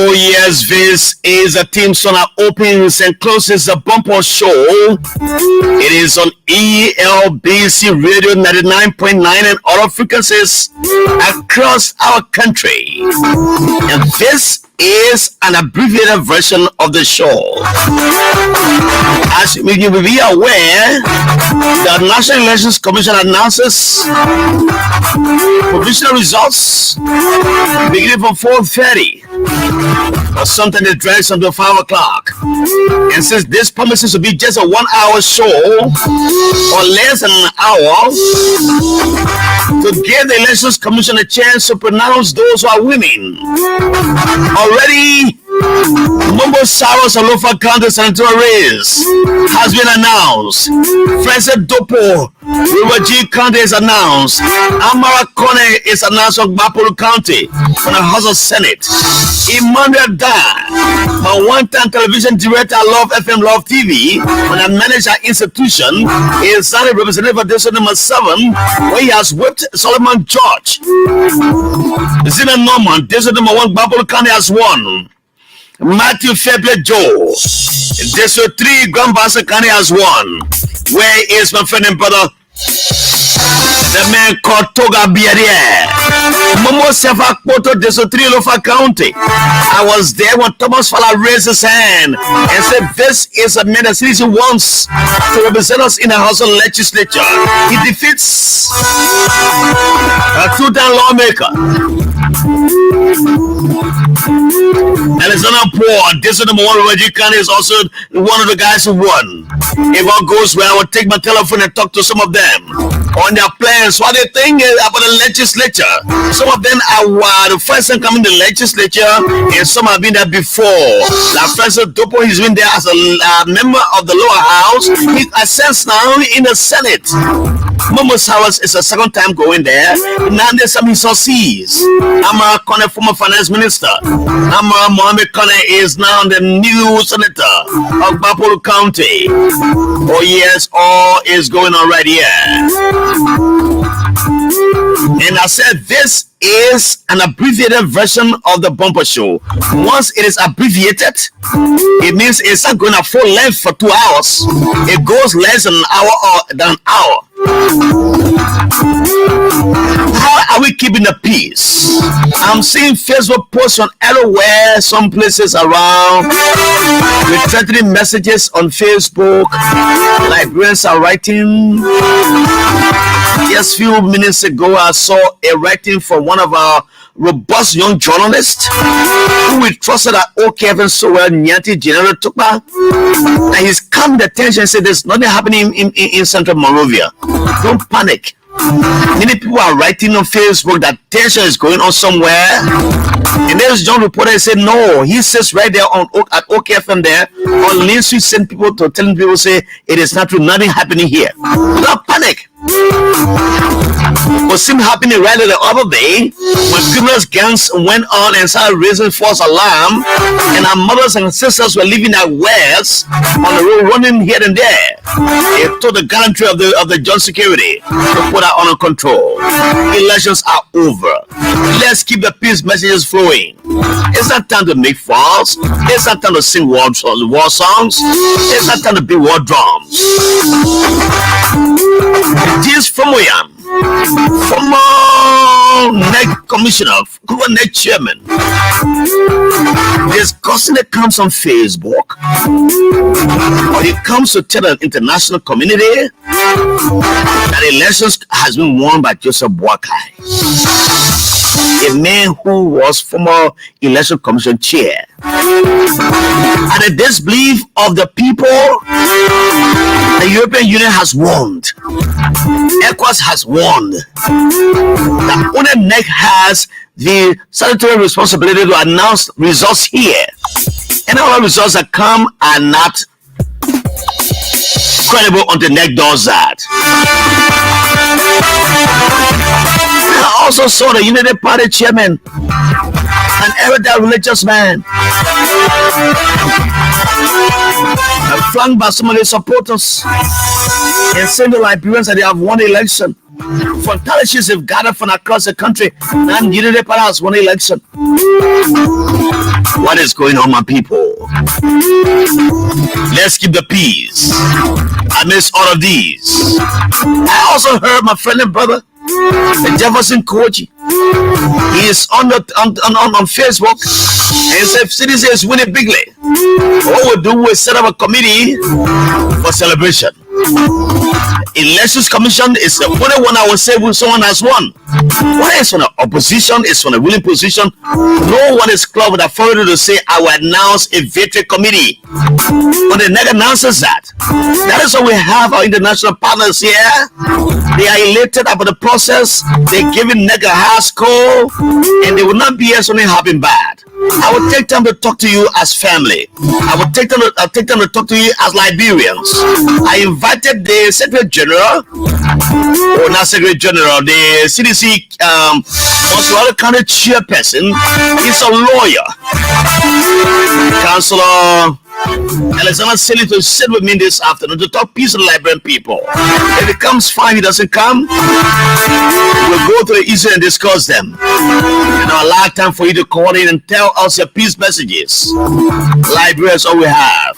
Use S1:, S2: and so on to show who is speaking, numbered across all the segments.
S1: Oh yes, this is a Team Sona opens and closes the bumper show. It is on ELBC Radio 99.9 and other frequencies across our country. And this is an abbreviated version of the show. As you may be aware, the National Elections Commission announces provisional results beginning from 4:30 or something that drags until 5 o'clock. And since this promises to be just a 1 hour show or less than an hour, to give the Elections Commission a chance to pronounce those who are winning. Already, Mumbo Saros and Lofa County senatorial race has been announced. Francis Dopo, River G County is announced. Amara Kone is announced from Bapuru County from the House of Senate. Emmanuel Dan, my one-time television director at Love FM, Love TV, when I manage our institution, is now representative of district number 7, where he has whipped Solomon George. Zina Norman, district number 1, Bapuru County has won. Matthew Fairplay Joe, District 3, Grand Bassa County has won. Where is my friend and brother? The man called Toga Biaria. Momo Sefa Poto, District 3, Lofa County. I was there when Thomas Fala raised his hand and said, this is a man that he wants to represent us in the House of Legislature. He defeats a two-time lawmaker. Alexander Poor, District number 1, Reggie County, is also one of the guys who won. If all goes well, I will take my telephone and talk to some of them on their plans, what they think about the legislature. Some of them are the first time coming to the legislature, and some have been there before. Like Francis Dopo, he's been there as a member of the lower house. He ascends now in the Senate. Momo Sawas is a second time going there. Now there's some he succeeds. Amara Kone, former finance minister. Amara Mohammed Kone is now the new senator of Bapuru County. Oh yes, all is going on right here. And I said this is an abbreviated version of the bumper show. Once it is abbreviated, it means it's not going to full length for 2 hours. It goes less than an hour or than an hour. How are we keeping the peace? I'm seeing Facebook posts on everywhere, some places around, with threatening messages on Facebook. Librarians are writing. Just few minutes ago, I saw a writing from one of our robust young journalists who we trusted at OKFM so well, Nyanti General Tukpa, and he's come the attention and said there's nothing happening in Central Monrovia. Don't panic. Many people are writing on Facebook that tension is going on somewhere, and there's John reporter said no. He says right there at OKFM there on Lane Street, send people to telling people say it is not true, nothing happening here. Don't panic. What seemed happening right the other day when criminal gangs went on and started raising false alarm, and our mothers and sisters were living at wells on the road, running here and there. It took the gallantry of the John security to put that under control. Elections are over. Let's keep the peace messages flowing. It's not time to make false. It's not time to sing war songs. It's not time to beat war drums. This Fomoyam, former NEC commissioner, former NEC chairman, discussing it comes on Facebook, or it comes to tell the international community that elections has been won by Joseph Boakai, a man who was former election commission chair. And the disbelief of the people, the European Union has won. ECOWAS has won. The only NEC has the statutory responsibility to announce results here. And all the results that come are not credible until NEC does that. I also saw the United Party chairman, an erudite religious man, flanked by some of their supporters and saying the Liberians that they have won the election. Fortalities have gathered from across the country and Unity Palace won the election. What is going on, my people? Let's keep the peace amidst all of these. I also heard my friend and brother, Jefferson Koji. He is on Facebook and he said citizens win it bigly. What we'll do is set up a committee for celebration. Elections Commission is the only one I will say when someone has won. What is from the opposition is from the ruling position. No one is club with authority to say I will announce a victory committee. But they never announces that. That is why we have our international partners here. They are elated about the process. They're giving NEG a high score, and they will not be here something happen bad. I will take time to talk to you as family. I'll take time to talk to you as Liberians. I invited the Secretary General, or not Secretary General, the CDC Oswald County Chairperson. He's a lawyer. Councillor Alexander Selly to sit with me this afternoon to talk peace to the Liberian people. If it comes fine, he doesn't come, we'll go to the issue and discuss them. And I'll allow time for you to call in and tell us your peace messages. Liberia is all we have.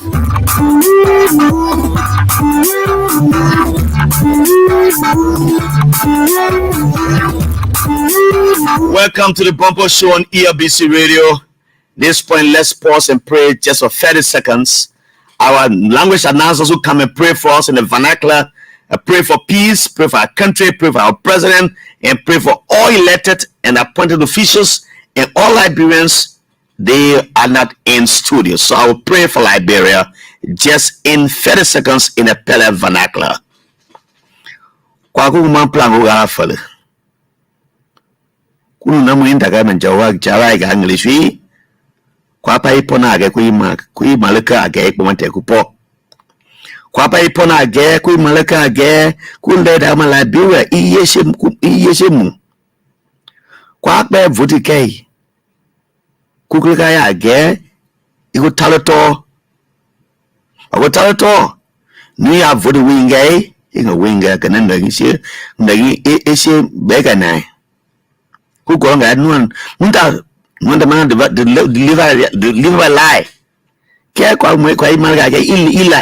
S1: Welcome to the Bumper Show on ELBC Radio. This point, let's pause and pray just for 30 seconds. Our language announcers will come and pray for us in the vernacular. Pray for peace, pray for our country, pray for our president, and pray for all elected and appointed officials and all Liberians. They are not in studio. So I will pray for Liberia just in 30 seconds in a Pele vernacular. Kwapa ipona age kui malaka age ipomante kupo. Kwapa ipona age kui malaka age kunde da Liberia iyeshemu. Kwapa vote kai. Kukulika ya age ikutaloto. Akutaloto. Ni ya vote wingai, inga winga kanenda ngisi ndagi ese bega nai. Kukolanga nuan Munda man deliver lie. Kia kwa imalga ke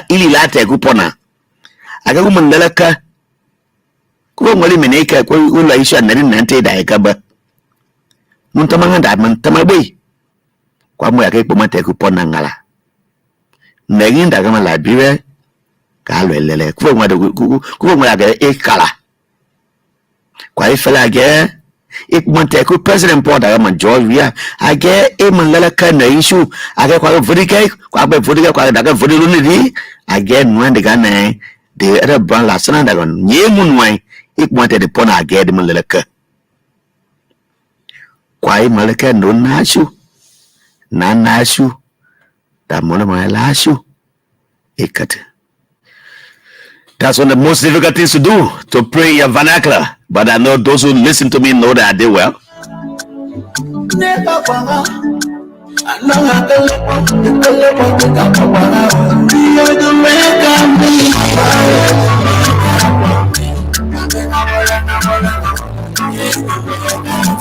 S1: ili late kupona. Aga kumandelaka. Kuko ngoli meneka kwa ula isha nari nante da ekaba. Munta manganda man tamabui. Kwa mo yake pomate kupona ngala. Neginda kama Liberia kalwelele. Kuko ngwa ga ekala. Kwa ifela ge ik monte ku president Porter man Georgia age e man lala kana issue age kwa vodika kwa be vodika kwa daga vodilo ni age nwande gana de era brand la sana daga nyemu nwai ik monte de pona age de man lala ka kwa malaka no nashu na nashu da mona malashu ikat. That's one of the most difficult things to do, to pray your vernacular. But I know those who listen to me know that I did well.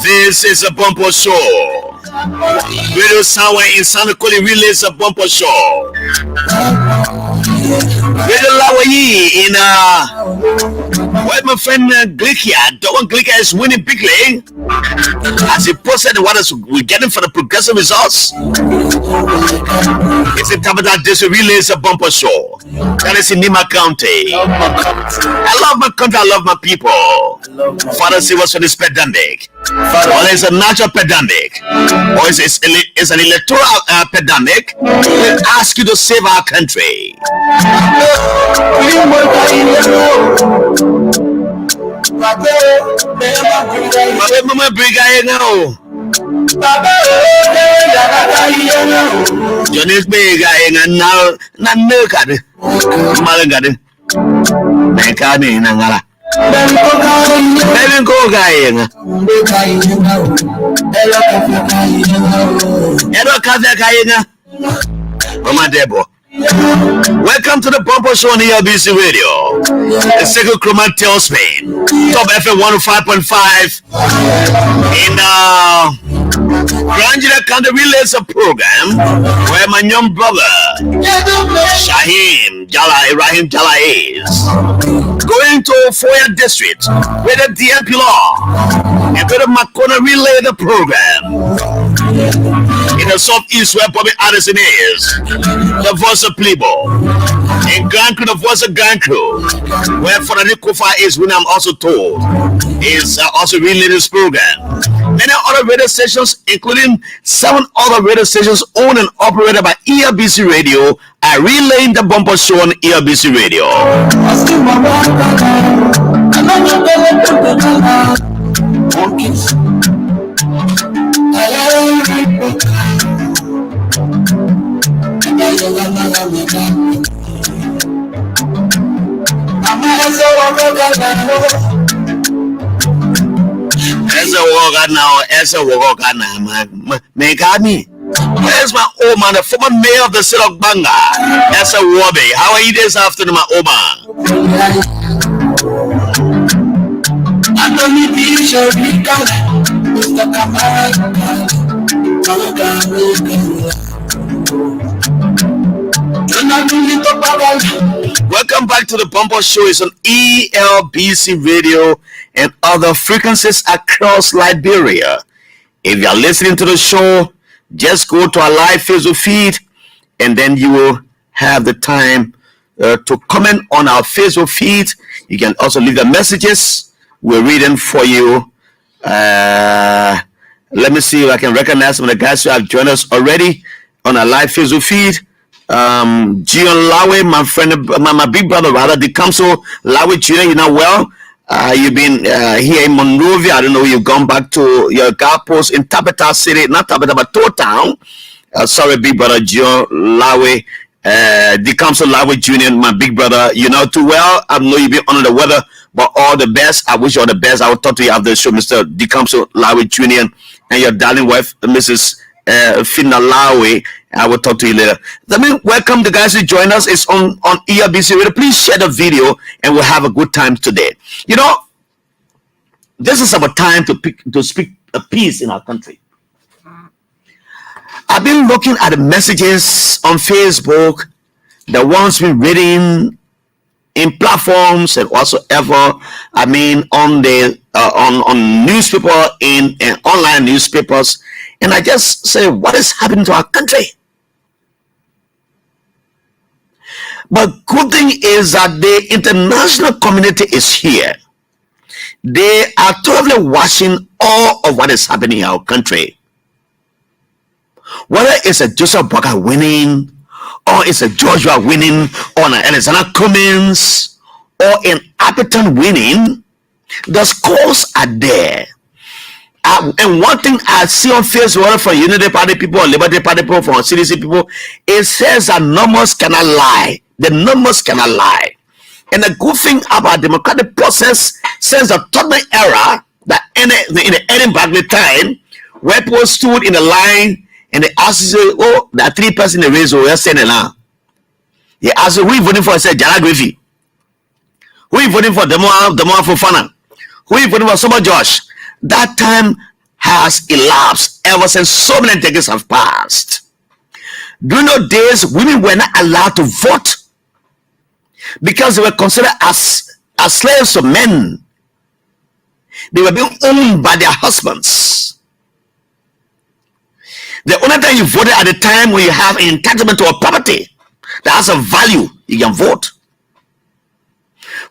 S1: This is a bumper show. Radio Soundware in Santa Cruz relays a bumper show. Radio Lawayi in well, my friend Glikia, Dogan Glikia is winning bigly as he posted what we're getting for the progressive results. It's a Tabata District relays a bumper show. That is in Nima County. I love my country, I love my people. Father, see what's for this pandemic. Or it's a natural pandemic, or it's an electoral pandemic. We ask you to save our country. Mama Brigade now. Johnny's Brigade and now Nanukad Malagad Nakani Nangala. Baby go guy. Hello, Kaza Kayana. Mama Debo. Welcome to the Bumper Show on ELBC Radio. The second Chroma tells me Top FM 105.5 in Grangela County relays a program where my young brother Rahim Jala is going to Foya District with the DMP law and going to Makona relay the program. In the southeast where Bobby Addison is, the voice of Plebo. In Grand Crew, the voice of Grand Crew, where Fodani Kofa is, when I'm also told, is also relaying this program. Many other radio stations, including 7 other radio stations owned and operated by ELBC Radio, are relaying the Bumper Show on ELBC Radio. As a walker now, Megami. Where's my old man, the former mayor of the city of Banga? As a Wabi. How are you this afternoon, my old man? Welcome back to the Bumper Show. It's on ELBC Radio and other frequencies across Liberia. If you are listening to the show, just go to our live Facebook feed and then you will have the time to comment on our Facebook feed. You can also leave the messages. We're reading for you. Let me see if I can recognize some of the guys who have joined us already on our live Facebook feed. Gion Lawe, my friend, my big brother rather, the council Lawe Jr., you know well. You've been here in Monrovia. I don't know, you've gone back to your guard post in Tabata City, not Tabata, but Toa Town. Sorry, big brother Gion Lawe, the council Lawe Jr., my big brother, you know too well. I know you've been under the weather, but all the best. I wish you all the best. I will talk to you after the show, Mr. the council Lawe Jr., and your darling wife, Mrs. Fina Lawe. I will talk to you later. Let me welcome the guys who join us. It's on ELBC Radio. Please share the video and we'll have a good time today. You know, this is our time to speak a peace in our country. I've been looking at the messages on Facebook, the ones we're reading in platforms and also on the on newspaper and online newspapers, and I just say, what is happening to our country? But good thing is that the international community is here. They are totally watching all of what is happening in our country. Whether it's a Joseph Boakai winning, or it's a Joshua winning, or an Alexander Cummins, or an Appleton winning, the scores are there. And one thing I see on Facebook from Unity Party people, or Liberty Party people, from CDC people, it says that numbers cannot lie. The numbers cannot lie. And the good thing about democratic process, since the Tottenham era, that in the Edinburgh time, where people stood in the line and they asked, oh, there are 3 persons in the race, we're standing now. They asked, who are you voting for? I said, Jara Griffey. Who are you voting for? Demoa Fofana. Who are you voting for? Soba Josh. That time has elapsed ever since so many decades have passed. During those days, women were not allowed to vote because they were considered as slaves to men. They were being owned by their husbands. The only time you voted at the time when you have an entitlement to a property that has a value, you can vote.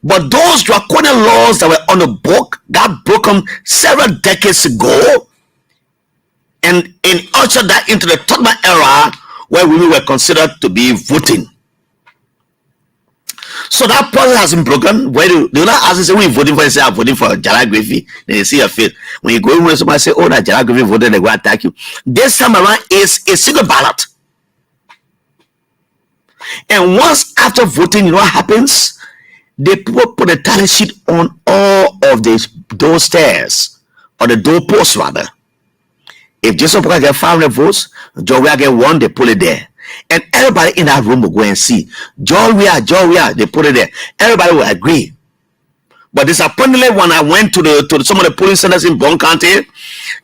S1: But those draconian laws that were on the book got broken several decades ago and ushered that into the Tottenham era where women were considered to be voting. So that process has been broken. Where do not ask, say, who you voting for? You say, I'm voting for Jara Griffey. Then you see your face. When you go in with somebody, say, oh, that Jara Griffey voted, they go attack you. This time around is a single ballot. And once after voting, you know what happens? They people put a tally sheet on all of the doorstairs, or the doorposts rather. If Joseph Boakai get 500 votes, Joe will get 1, they pull it there. And everybody in that room will go and see. Joria, they put it there. Everybody will agree. But disappointingly, when I went to some of the polling centers in Bond County,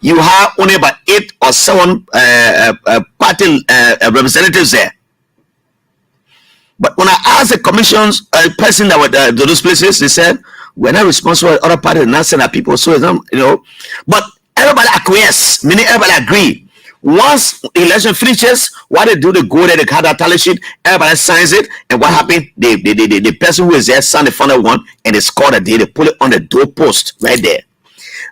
S1: you have only about 8 or 7 party representatives there. But when I asked the commission's person that were to those places, they said, we're not responsible for other parties, not send our people. So, but everybody acquiesced, meaning everybody agree. Once election finishes, what they do, they go there, they have that tally sheet, everybody signs it, and what happened? The person who is there signed the final one, and they score the day, they put it on the doorpost right there.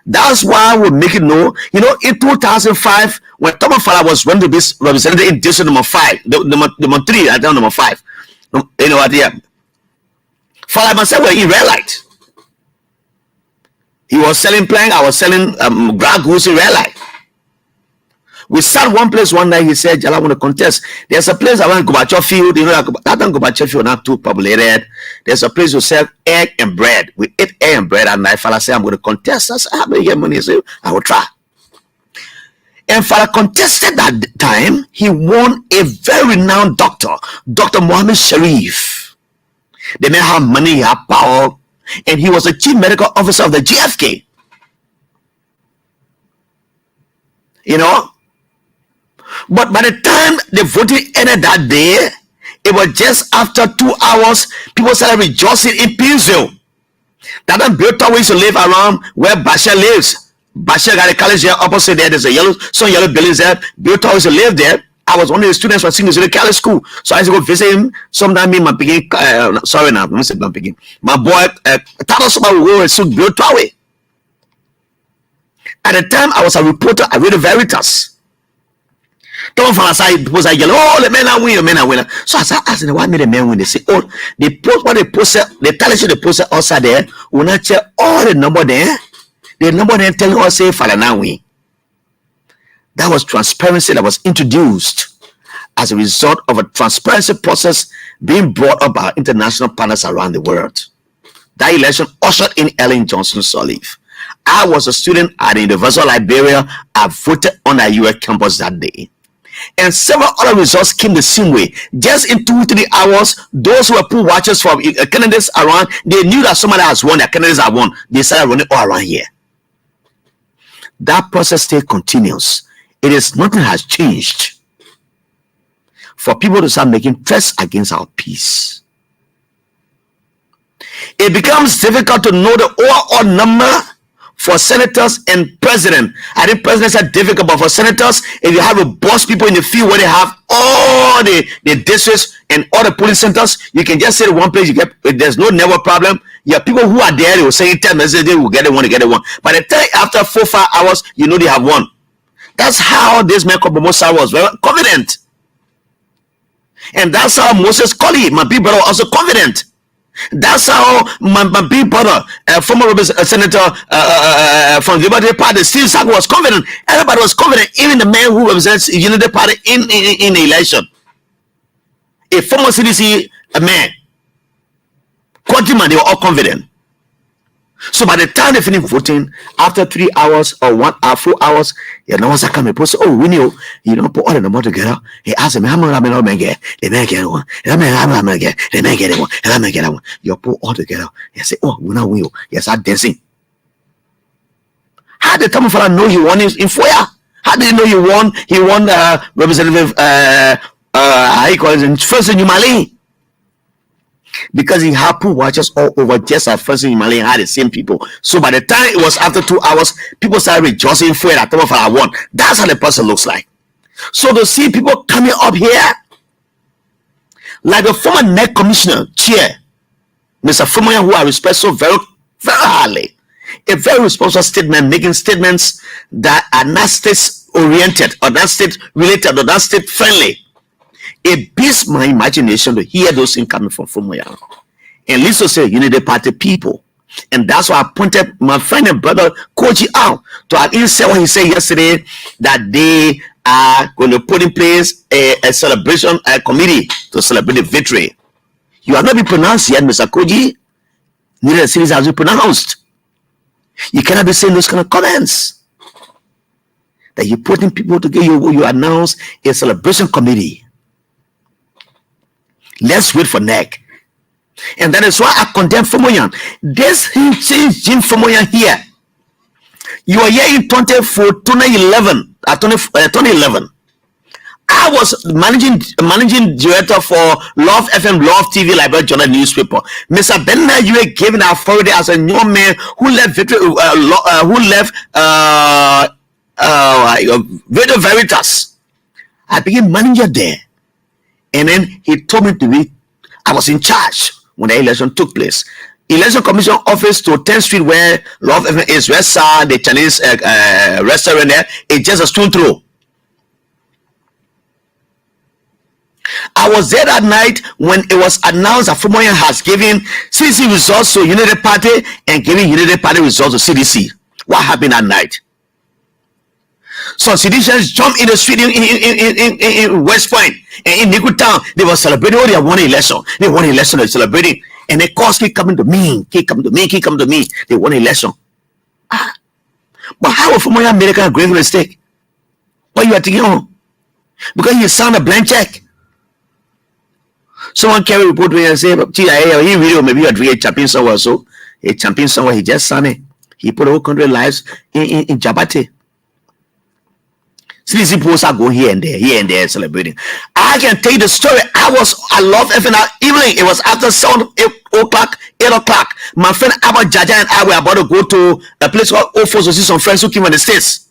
S1: That's why we make it know. In 2005, when Thomas Fala was running to be represented in district number 5, number 3, I don't know, number 5. You know what? Yeah. Fala myself were in red light. He was selling plank, I was selling grab goods in red light. We sat one place one night. He said, Jala, I want to contest. There's a place around Gorbachev Field. That time Gorbachev Field not too populated. There's a place to sell egg and bread. We ate egg and bread, and I Fala said, I'm going to contest. I said, how do you get money? He said, I will try. And Fala contested that time. He won a very renowned doctor, Dr. Mohammed Sharif. The man had money, he had power, and he was the chief medical officer of the GFK. But by the time the voting ended that day, it was just after 2 hours, people started rejoicing in Pinsville. That time Bill Tower used to live around where Bashir lives. Bashir got a college here opposite there. There's some yellow buildings there. Bill Tower used to live there. I was one of the students from Senior City College School. So I used to go visit him. Sometimes me, my picking, sorry now, let me say my picking. My boy, Tato Soma will go and suit Bill Tower. At the time, I was a reporter. I read the Veritas. Don't from outside, people say, oh, the men are winning, So I started asking, why made the men win? They say, oh, they post what they posted, the talent show they posted outside there, when I check all the number there, the number there telling us, say, Fala now win. That was transparency that was introduced as a result of a transparency process being brought up by international partners around the world. That election ushered in Ellen Johnson Sirleaf. I was a student at the University of Liberia. I voted on the US campus that day. And several other results came the same way. Just in 2-3 hours, those who were poll watchers from candidates around, they knew that somebody has won, their candidates have won. They started running all around here. That process still continues. Nothing has changed for people to start making threats against our peace. It becomes difficult to know the overall number for senators and president. I think presidents are difficult, but for senators, if you have a boss people in the field where they have all the districts and all the polling centers, you can just say one place, you get, there's no network problem. You have people who are there, they will say 10 messages, they will get it one, they get it one. By the time after 4-5 hours, you know they have won. That's how this man called Momosa was very confident. And that's how Moses Colley, my big brother, was also confident. That's how my big brother, former senator from the Liberty Party, Steve Sack, was confident. Everybody was confident, even the man who represents the Unity Party in the election. A former CDC man, Quantiman, they were all confident. So by the time they finished voting, after 3 hours or 1 hour, 4 hours, once I come and post, oh, we knew, put all the number together. He asked me, how many get? They may get one. They may get it one. And I may get one. You put all together. He said, oh, we know we. Yes, I'm dancing. How did Thomas Fala know he won in Foya? How did he know he won? He won Representative how you call it, first in Umali. Because he had pool watchers all over, just as first in Malay had the same people. So by the time it was after 2 hours, people started rejoicing for it that Thomas Fala won. That's how the person looks like. So to see people coming up here, like the former NEC commissioner chair, Mr. Fumoya, who I respect so very, very highly, a very responsible statement, making statements that are not state oriented or not state related or not state friendly. It beats my imagination to hear those things coming from Fumoya. And Lisa said, Unity Party people. And that's why I pointed my friend and brother Koji out to at least say what he said yesterday, that they are going to put in place a celebration committee to celebrate the victory. You have not been pronounced yet, Mr. Koji. Neither the cities has been pronounced. You cannot be saying those kind of comments. That you're putting people together, you announce a celebration committee. Let's wait for NEC. And that is why I condemn Fomoyan. This Jim Fomoyan here. You are here in 2011. 2011. I was managing director for Love FM, Love TV, Liberia Journal newspaper. Mr. Benna, you were given authority as a young man who left Radio Veritas. I became manager there, and then he told me to be. I was in charge when the election took place. Election Commission office to 10th Street, where Love FM is, where the Chinese restaurant there. It's just a stone throw. I was there that night when it was announced that Fomoyan has given CDC results to United Party and giving United Party results to CDC. What happened that night? Some citizens jumped in the street in West Point and in Nickel Town. They were celebrating. Oh, they won an election. They won an election. They're celebrating. And the calls keep coming to me. Keep coming to me. Keep coming to me. They won an election. But how will Fomoyan make a grave mistake? What you are thinking on? Because you signed a blank check. Someone carry report to me and say, he really maybe you are a champion somewhere. So a champion somewhere, he just signed it. He put all country lives in Jabate. CDC posts are going here and there celebrating. I can tell you the story. I love FM evening. It was after 8 o'clock. My friend Abba Jaja and I were about to go to a place called Ofos to see some friends who came from the States.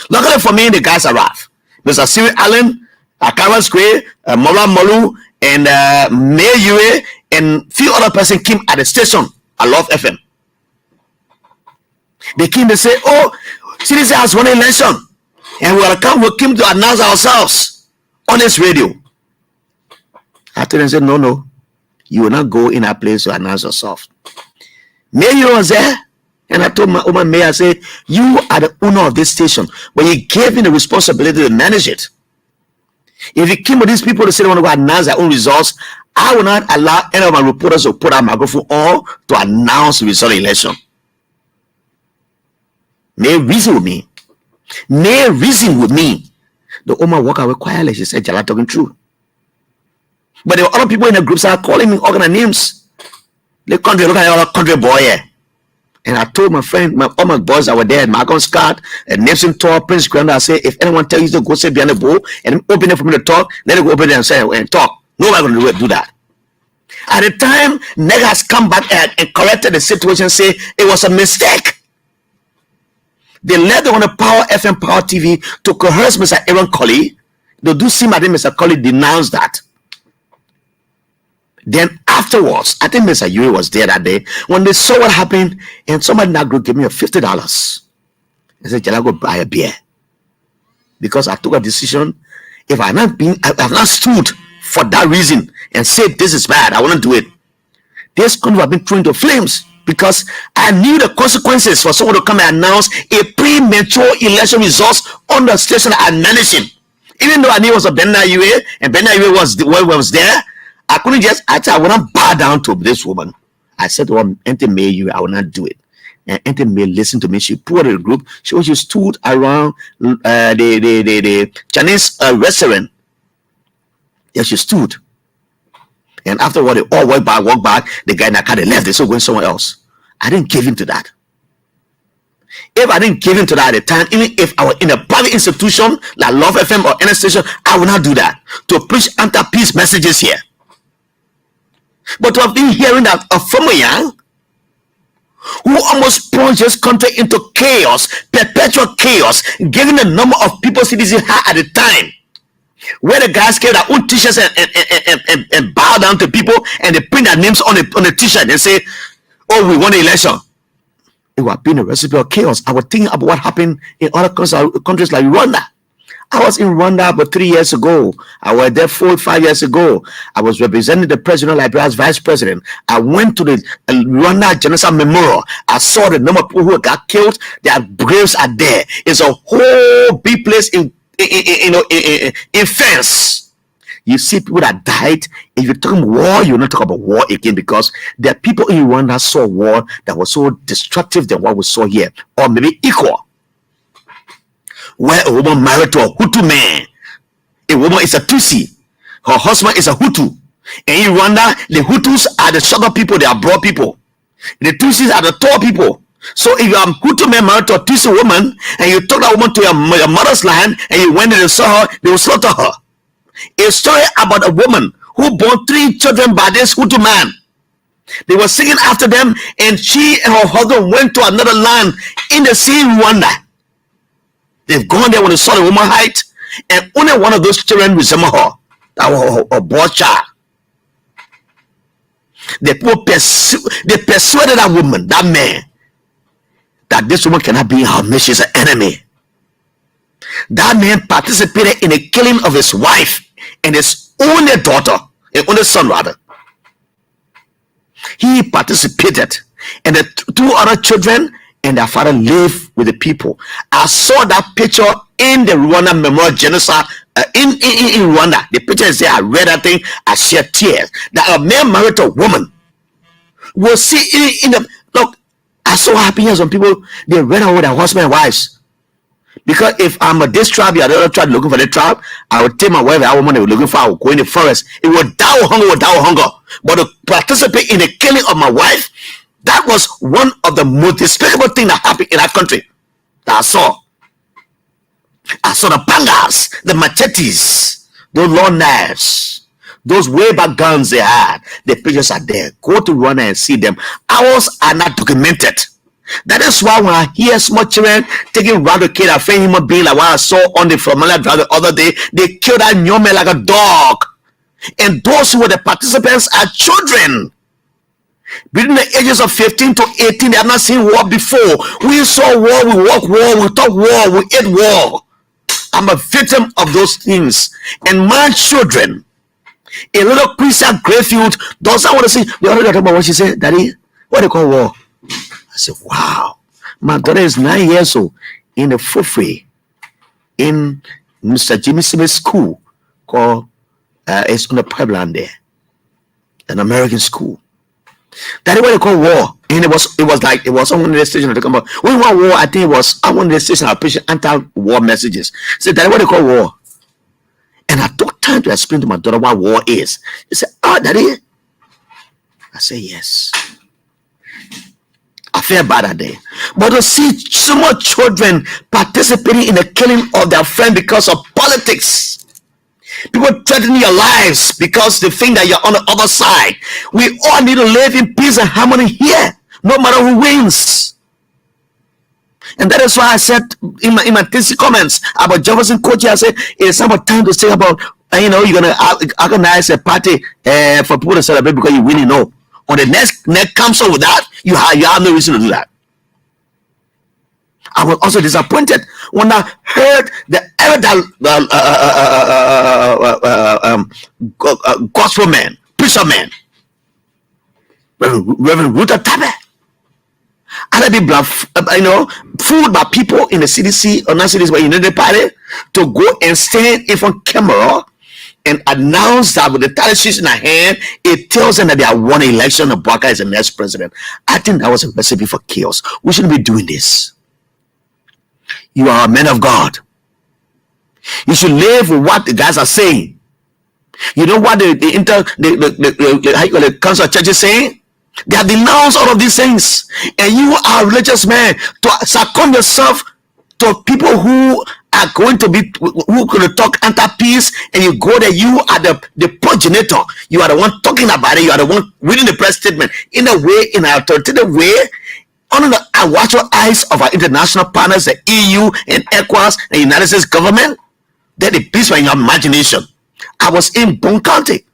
S1: Luckily for me, the guys arrived. There's a Siri Allen, Akara Square, Mola Molu, and May Yue, and few other person came at the station. I love FM. They came to say, oh, CDC has won an election. And we came to announce ourselves on this radio. I told them, said, no, you will not go in a place to announce yourself. Mayor was there, and I told my mayor, I said, you are the owner of this station, but you gave me the responsibility to manage it. If you came with these people to say they want to go announce their own results, I will not allow any of my reporters to put a microphone on to announce the result of the election. May reason with me. The woman walk away quietly. She said, Jala talking true. But there were other people in the groups that are calling me all kind of names. The country, look at the other country boy here. And I told my friend, all my boys that were there, Malcolm Scott, and Nelson Tor, Prince Granda, I say, if anyone tells you to go sit behind the bowl and open it for me to talk, let it go open it and say and talk. Nobody going to do that. At the time, NEC has come back and corrected the situation, say it was a mistake. They let on the Power FM, Power TV to coerce Mr. Aaron Colley. They do seem, I think Mr. Colley denounced that. Then afterwards, I think Mr. Yuri was there that day. When they saw what happened, and somebody in that group gave me $50. I said, "Jala, go buy a beer." Because I took a decision. If I have not stood for that reason and said this is bad, I wouldn't do it. This country have been thrown into flames. Because I knew the consequences for someone to come and announce a premature election results on the station I'm managing. Even though I knew it was a Benna Yue, and Benna Yue was there, I couldn't I would not bow down to this woman. I said to her, Ente May Yue, I will not do it. And Ente May listened to me. She poured in the group. She stood around the Chinese restaurant. Yeah, she stood. And afterward, they all walked back. The guy in the car, they left. They still going somewhere else. I didn't give in to that. If I didn't give in to that at the time, even if I were in a private institution like Love FM or any station, I would not do that. To preach anti-peace messages here. But to have been hearing that a Fomoyan who almost plunged this country into chaos, perpetual chaos, given the number of people citizens had at the time, where the guys carry their own t-shirts and bow down to people and they print their names on the t-shirt and say, oh, we won the election. It would have been a recipe of chaos. I was thinking about what happened in other countries like Rwanda. I was in Rwanda about 3 years ago. I was there 4 or 5 years ago. I was representing the president of Liberia as vice president. I went to the Rwanda Genocide Memorial. I saw the number of people who got killed. Their graves are there. It's a whole big place in fence. You see people that died. If you talk about war, you'll not talk about war again, because there are people in Rwanda saw war that was so destructive than what we saw here, or maybe equal. Where a woman married to a Hutu man, a woman is a Tutsi, her husband is a Hutu, In Rwanda, the Hutus are the shorter people, they are broad people. The Tutsis are the tall people. So if you are Hutu man married to a Tutsi woman and you took that woman to your mother's land and you went and you saw her, they will slaughter her. A story about a woman who bore 3 children by this Hutu man. They were singing after them, and she and her husband went to another land in the same Rwanda. They've gone there when they saw the woman height, and only one of those children resembled her. That was her boy child. The people they persuaded that woman, that man, that this woman cannot be in her midst. She's an enemy. That man participated in the killing of his wife and his only daughter, and only son rather. He participated, and the 2 other children and their father lived with the people. I saw that picture in the Rwanda Memorial Genocide in Rwanda. The picture is there. I read that thing. I shed tears. That a man married to a woman will see in the look. I saw happy here. Some people, they ran away with their husband and wives. Because if I'm a this tribe, you're the other tribe looking for the tribe, I would take my wife, that woman they were looking for, I would go in the forest. It would die of hunger, But to participate in the killing of my wife, that was one of the most despicable things that happened in that country that I saw. I saw the pangas, the machetes, those long knives, those way back guns they had. The pictures are there. Go to Rwanda and see them. Ours are not documented. That is why when I hear small children taking random kid, I find human being like what I saw on the Formula Drive the other day. They killed that young man like a dog. And those who were the participants are children. Between the ages of 15 to 18, they have not seen war before. We saw war, we walk war, we talk war, we ate war. I'm a victim of those things. And my children, a little Christian Greyfield, doesn't want to see. The other day talk about what she said, Daddy, what do you call war? I said, wow. My daughter is 9 years old in the Fufre in Mr. Jimmy Smith's school called, it's on the Pueblo there, an American school. That is what they call war. And it was on one of the stations talking about when we want war. I think it was on one of the stations I pushing anti-war messages. So that is what they call war. And I took time to explain to my daughter what war is. She said, "Oh, Daddy." I said, "Yes." I felt bad that day. But to see so much children participating in the killing of their friend because of politics. People threatening your lives because they think that you're on the other side. We all need to live in peace and harmony here, no matter who wins. And that is why I said in my thesis comments about Jefferson Kochi, I said it's about time to say about, you're going to organize a party for people to celebrate because you really know. On the next council with that, you have no reason to do that. I was also disappointed when I heard the gospel man, preacher man, Reverend Ruta Tabe. Other people, fooled by people in the CDC or not CDC, but in the party to go and stand in front of camera and announce that with the tally sheets in their hand, it tells them that they have won an election and Baka is the next president. I think that was a recipe for chaos. We shouldn't be doing this. You are a man of God. You should live with what the guys are saying. You know what the council of church is saying? They have denounced all of these things. And you are a religious man to succumb yourself to people who are going to be, who going to talk anti-peace, and you go there, you are the progenitor. You are the one talking about it. You are the one reading the press statement in a way, in an authoritative way, under the watchful eyes of our international partners, the EU and ECOWAS, the United States government. Then the peace was in your imagination. I was in Bone County.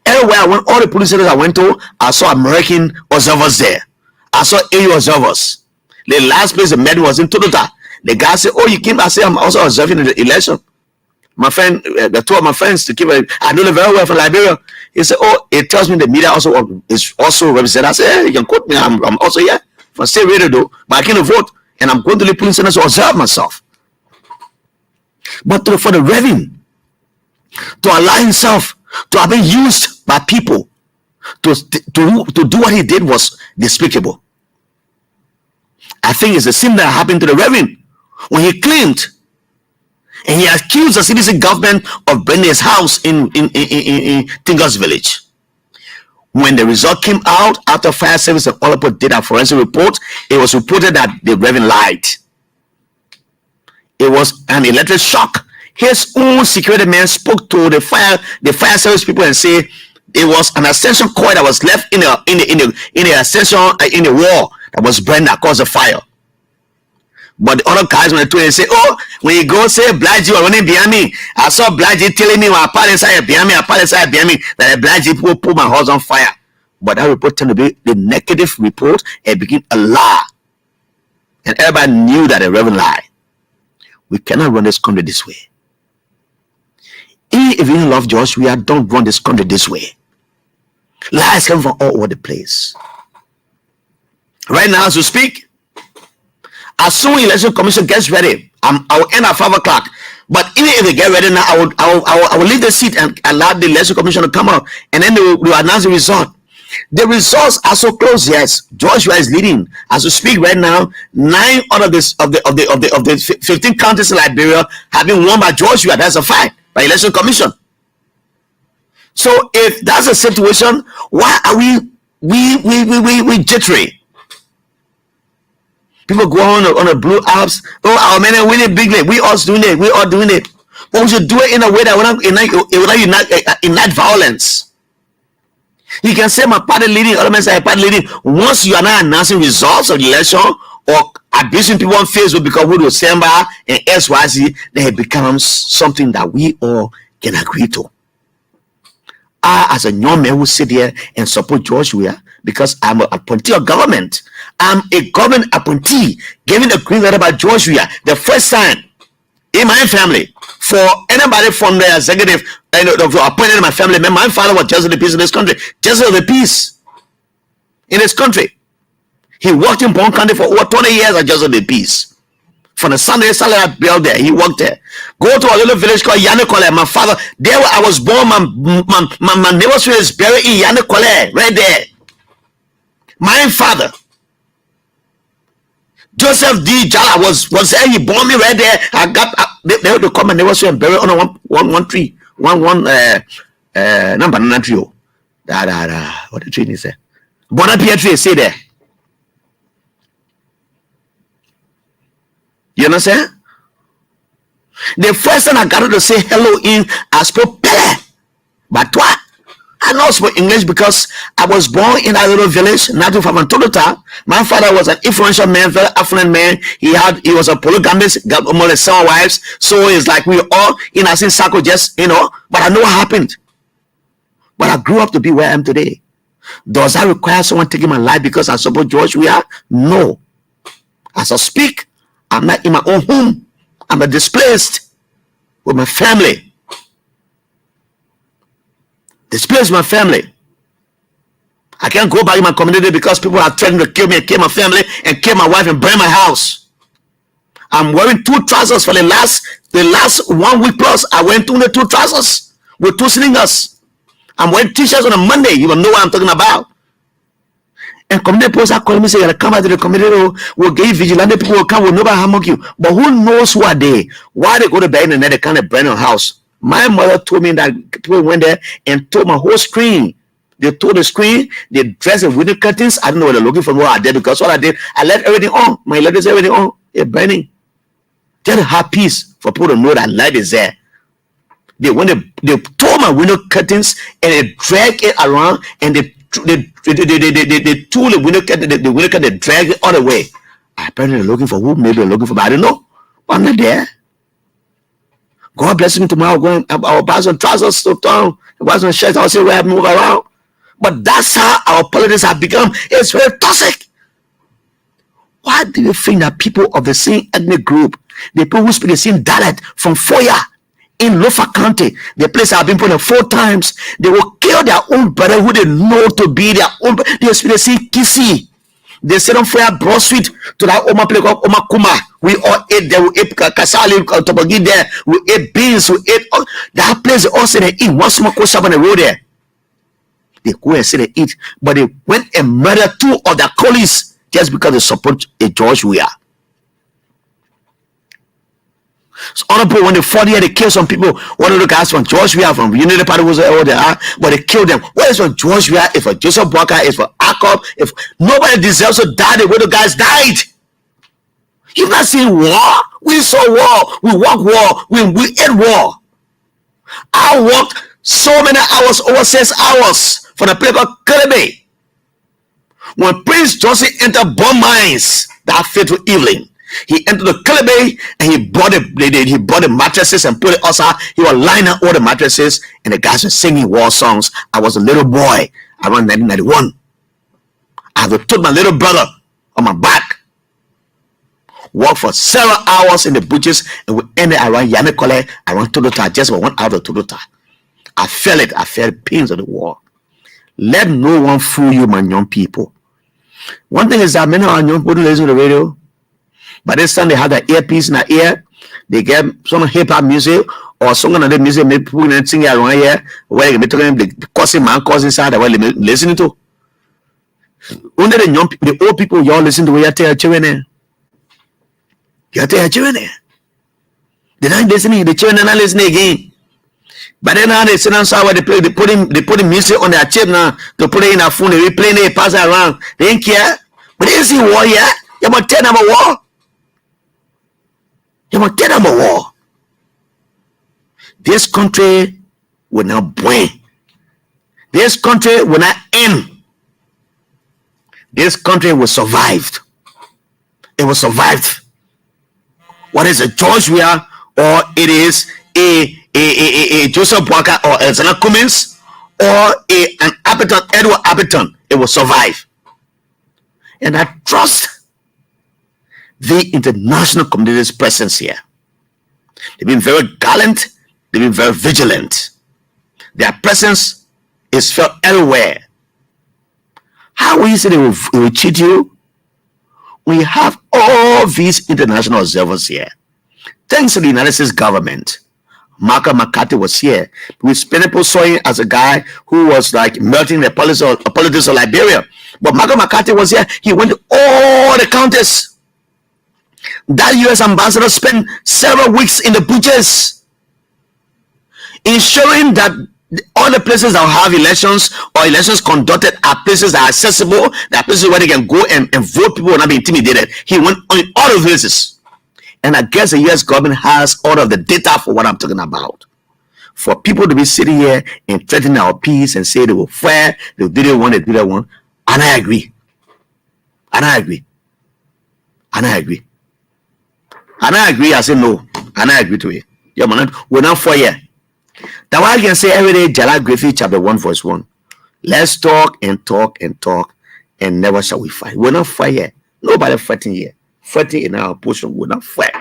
S1: Everywhere I went, all the police stations I went to, I saw American observers there. I saw EU observers. The last place I met was in Toyota. The guy said, "Oh, you came?" I said, "I'm also observing the election." My friend, the two of my friends, to keep it, I know them very well from Liberia. He said, "Oh, it tells me the media also is also represented." I said, "Hey, you can quote me. I'm also here for state radio though, but I can't vote, and I'm going to the police center to observe myself." But for the Reverend to allow himself to have been used by people to do what he did was despicable. I think it's the same that happened to the Reverend when he claimed and he accused the citizen government of burning his house in Tingles village. When the result came out after fire service and all people did a forensic report, it was reported that the Reverend lied. It was an electric shock. His own security man spoke to the fire service people and said it was an extension cord that was left in the extension in the wall that was burned that caused the fire. But the other guys, when they told him, say, "Oh, when you go say Blaji or running behind me, I saw Blaji telling me when I passed inside behind me, that the Blaji people put my house on fire." But that report turned to be the negative report and became a lie. And everybody knew that the Reverend lied. We cannot run this country this way. If you love George, we don't run this country this way. Lies come from all over the place. Right now, as we speak, as soon as election commission gets ready, I will end at 5 o'clock. But even if they get ready now, I will leave the seat and allow the election commission to come out, and then they will announce the result. The results are so close. Yes, Joshua is leading as we speak right now. 9 out of the 15 counties in Liberia have been won by Joshua. That's a fact by election commission. So if that's a situation, why are we jittery? People go on a blue apps. Oh, our men are winning big league. We all doing it. We all doing it. But we should do it in a way that will not ignite violence. You can say my party leading, other men say party leading. Once you are not announcing results of the election or abusing people on Facebook because we do Semba and SYZ, then it becomes something that we all can agree to. I, as a young man, will sit here and support George Weah because I'm an appointee of government. I'm a government appointee giving a green letter by George Weah. The first time in my family for anybody from the executive appointed in my family. My father was Justice of the Peace in this country. Justice of the Peace in this country. He worked in Bond County for over 20 years as Justice of the Peace. From the Sunday I built there, he worked there. Go to a little village called Yanekole. My father, there where I was born, my neighbor's is buried in Yanekole, right there. My father, Joseph D. Jala, was there. He born me right there. I got they had to come and neighbor's and bury on one tree, one banana tree. What the tree is there? Bonaparte tree, say there. You understand? The first time I got to say hello in, I spoke Pele. But what? I know I spoke English because I was born in a little village, not too far from Toluta. My father was an influential man, very affluent man. He was a polygamist, got more than 7 wives. So it's like we all in a same circle, just But I know what happened. But I grew up to be where I am today. Does that require someone taking my life because I support George Weah? No. As I speak, I'm not in my own home. I'm displaced with my family. Displaced with my family. I can't go back in my community because people are threatening to kill me and kill my family and kill my wife and burn my house. I'm wearing 2 trousers for the last 1 week plus. I wear 2 trousers with 2 slingers. I'm wearing t-shirts on a Monday. You will know what I'm talking about. And community posts are calling me say, come out to the community, we'll give vigilante people will come, will nobody harm you. But who knows who are they? Why they go to bed and then they kind of burn your house? My mother told me that people went there and told my whole screen. They told the screen, they dressed the window curtains. I don't know what they're looking for, what I did, because what I did, I left everything on. My electric everything on. It's burning. Just have peace for people to know that light is there. They tore my window curtains and they dragged it around and they tool the window curtain, the window curtain, they drag it all the way. Apparently they're looking for who maybe they're looking for, but I don't know. I'm not there. God bless me tomorrow. I'll buy some trousers to town, buy some shirts, I'll see where I move around. But that's how our politics have become. It's very toxic. Why do you think that people of the same ethnic group, the people who speak the same dialect from Foya in Lofa County, the place I've been put in 4 times, they will kill their own brother who they know to be their own. They say Kisi. They sit on Foya Broad Street to that Oma place called Oma Kuma. We all ate there. We ate kasali, tobagi there. We ate beans. We ate that place. They all sit and eat. One small shop on the road there. They go and sit and eat, but they went and murdered 2 of their colleagues just because they support a George Weah. Other people, when they fought here, they killed some people. One of the guys from George Weah from Unity Party was over there, but they killed them. What is for George Weah? If for Joseph Boakai, if for Akop, if nobody deserves to die the way the guys died. You've not seen war. We saw war. We walked war. We ate war. I walked so many hours, over 6 hours, from the place called Kelebe. When Prince Johnson entered Bon Mines that fateful evening, he entered the Kelebe and he bought the mattresses and put it outside. He was lining up all the mattresses and the guys were singing war songs. I was a little boy around 1991. I took my little brother on my back, walked for several hours in the bushes, and we ended around Yanekole, around Todota, just about 1 hour of Todota. I felt it. I felt the pains of the war. Let no one fool you, my young people. One thing is that many of our young people listen to the radio. By this time, they have the earpiece in their ear. They get some hip-hop music or some of the music maybe people sing around here where they be talking the cousin man, cousin side that we're listening to. Only the young people, the old people, y'all listen to what you tell your children there. You tell your children there. They're not listening. The children are not listening again. But then now they sit outside where they play. They put the music on their chip now. They put it in their phone. They replay it, pass it around. They didn't care. But they didn't see war yet. You must tell them a war. You must tell them a war. This country will not burn. This country will not end. This country will survive. It will survive. What is a George Weah, or it is a Joseph Boakai or Alexander Cummings or an Appleton, Edward Appleton, it will survive. And I trust the international community's presence here. They've been very gallant. They've been very vigilant. Their presence is felt everywhere. How easy they will cheat you? We have all these international observers here. Thanks to the United States government, Malcolm McCarthy was here. People saw him as a guy who was like melting the politics of Liberia. But Malcolm McCarthy was here. He went to all the counties. That U.S. ambassador spent several weeks in the bushes, ensuring that all the places that will have elections or elections conducted are places that are accessible, that are places where they can go and vote. People will not be intimidated. He went on all of places. And I guess the U.S. government has all of the data for what I'm talking about. For people to be sitting here and threatening our peace and say they will fire, they'll do that one, they do that one. And I agree. And I agree. And I agree. And I agree. I say no. And I agree to it. Yeah, man, we're not for here. That's why I can say every day, Jalad Griffith, chapter 1, verse 1. Let's talk and talk and talk, and never shall we fight. We're not fight here. Nobody fighting here. Fighting in our position, we're not fight.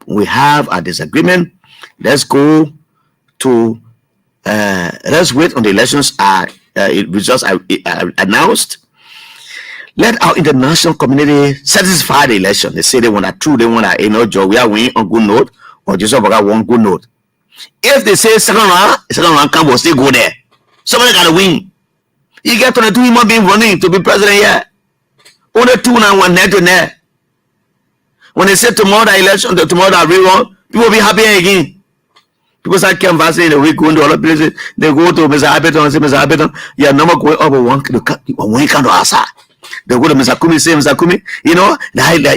S1: We have a disagreement. Let's go to, let's wait on the elections results are announced. Let our international community satisfy the election. They say they want a true, they want a Joe, we are winning on good note, or just about one good note. If they say second round come, will still go there. Somebody gotta win. You get 22 human beings running to be president here. Only 2 now, 1 net to net. When they say tomorrow the election, tomorrow the rerun, people will be happy again. People start canvassing in the week, going to other places. They go to Mr. Abeton and say, Mr. Abeton, your number going up one can do outside. They go to Mr. Kumi, say, Mr. Kumi, you know,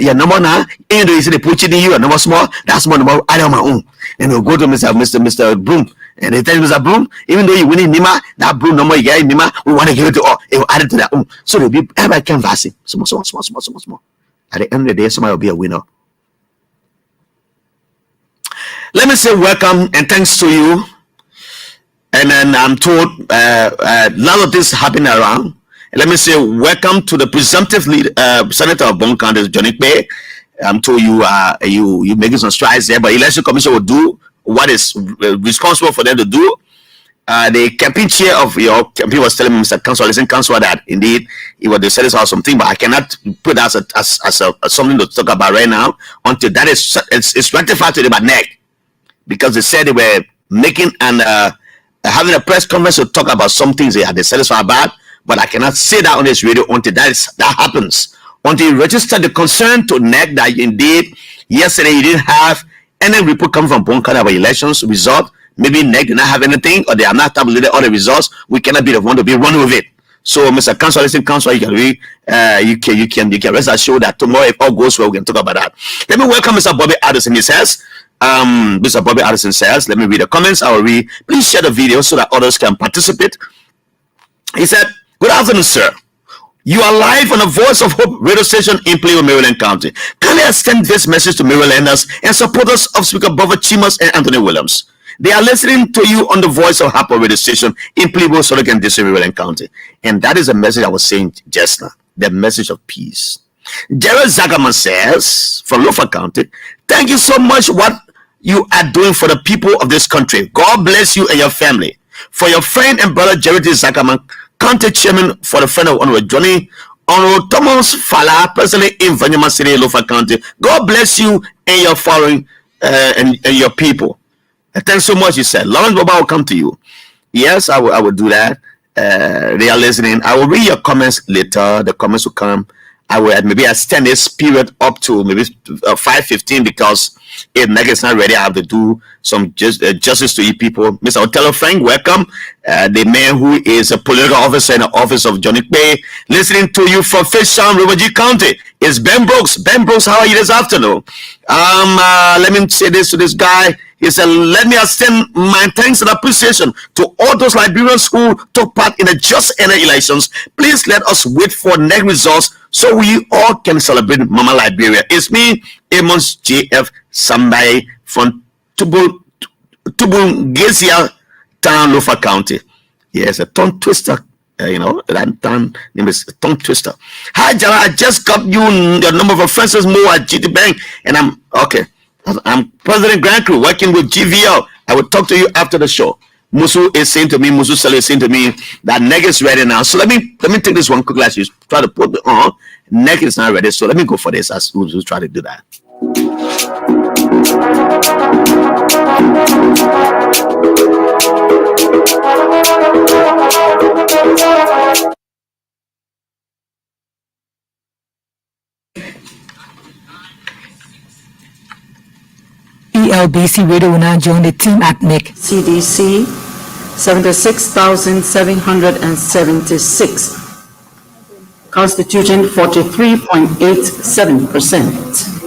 S1: your number now, and you see they put it in you, a number small, that's my number, I on my own. And they'll go to Mr. Broom, and they tell Mr. Broom, even though you win in Nima, that Broom number you get in Nima, we want to give it to all, it will add it to that own. So they'll be everybody canvassing, small. At the end of the day, somebody will be a winner. Let me say welcome and thanks to you. And then I'm told a lot of this happening around. Let me say welcome to the presumptive lead, Senator of Bon County, Johnny Kpeh. I'm told you making some strides there, but election commission will do what is responsible for them to do. The campaign chair of your campaign was telling me, Mr. Councilor, that indeed he was satisfied something, but I cannot put that as something to talk about right now until that is ratified to the NEC, because they said they were making and having a press conference to talk about some things they had satisfied about. But I cannot say that on this radio until that happens. Until you register the concern to NEC that indeed yesterday you didn't have Any report coming from Bon County about elections result, maybe NEC did not have anything, or they have not tabulated all the results. We cannot be the one to be running with it. So, Mr. Council, listen, Council, you can rest assured that tomorrow, if all goes well, we can talk about that. Let me welcome Mr. Bobby Addison. He says, Mr. Bobby Addison says, let me read the comments. I will read. Please share the video so that others can participate. He said, good afternoon, sir. You are live on the Voice of Hope radio station in Plainview, Maryland County. Can I extend this message to Marylanders and supporters of Speaker Bova Chimas and Anthony Williams? They are listening to you on the Voice of Hope radio station in Plainview, Southern District, Maryland County. And that is the message I was saying just now, the message of peace. Jared Zagaman says, from Lofa County, thank you so much what you are doing for the people of this country. God bless you and your family. For your friend and brother, Jared Zagaman, County Chairman for the friend of Honorable Johnny, Honorable Thomas Fala, President in Vanyama City, Lofa County. God bless you and your following and your people. Thanks so much, he said. Lawrence Baba will come to you. Yes, I will do that. They are listening. I will read your comments later. The comments will come. I will maybe extend this period up to maybe 5:15 because if NEC is not ready, I have to do some justice to you people. Mr. Otello Frank, welcome. The man who is a political officer in the office of Johnny Bay, listening to you from Fishtown, River G County, is Ben Brooks. Ben Brooks, how are you this afternoon? Let me say this to this guy. He said, let me extend my thanks and appreciation to all those Liberians who took part in the just ended elections. Please let us wait for NEC results so we all can celebrate Mama Liberia. It's me, Amos J.F. Sambai from Tubungezia Town, Lofa County. Yes, a tongue twister. That town name is Tongue Twister. Hi, Jara, I just got you the number of Francis Moore at GT Bank, and I'm President Grand Crew working with GVL. I will talk to you after the show. Musu is saying to me, Musu Sele is saying to me that NEC is ready now. So let me take this one quickly as you try to put it on. NEC is not ready, so let me go for this as Musu try to do that.
S2: ELBC Radio will now join the team at NEC.
S3: CDC 76,776, constituting 43.87%.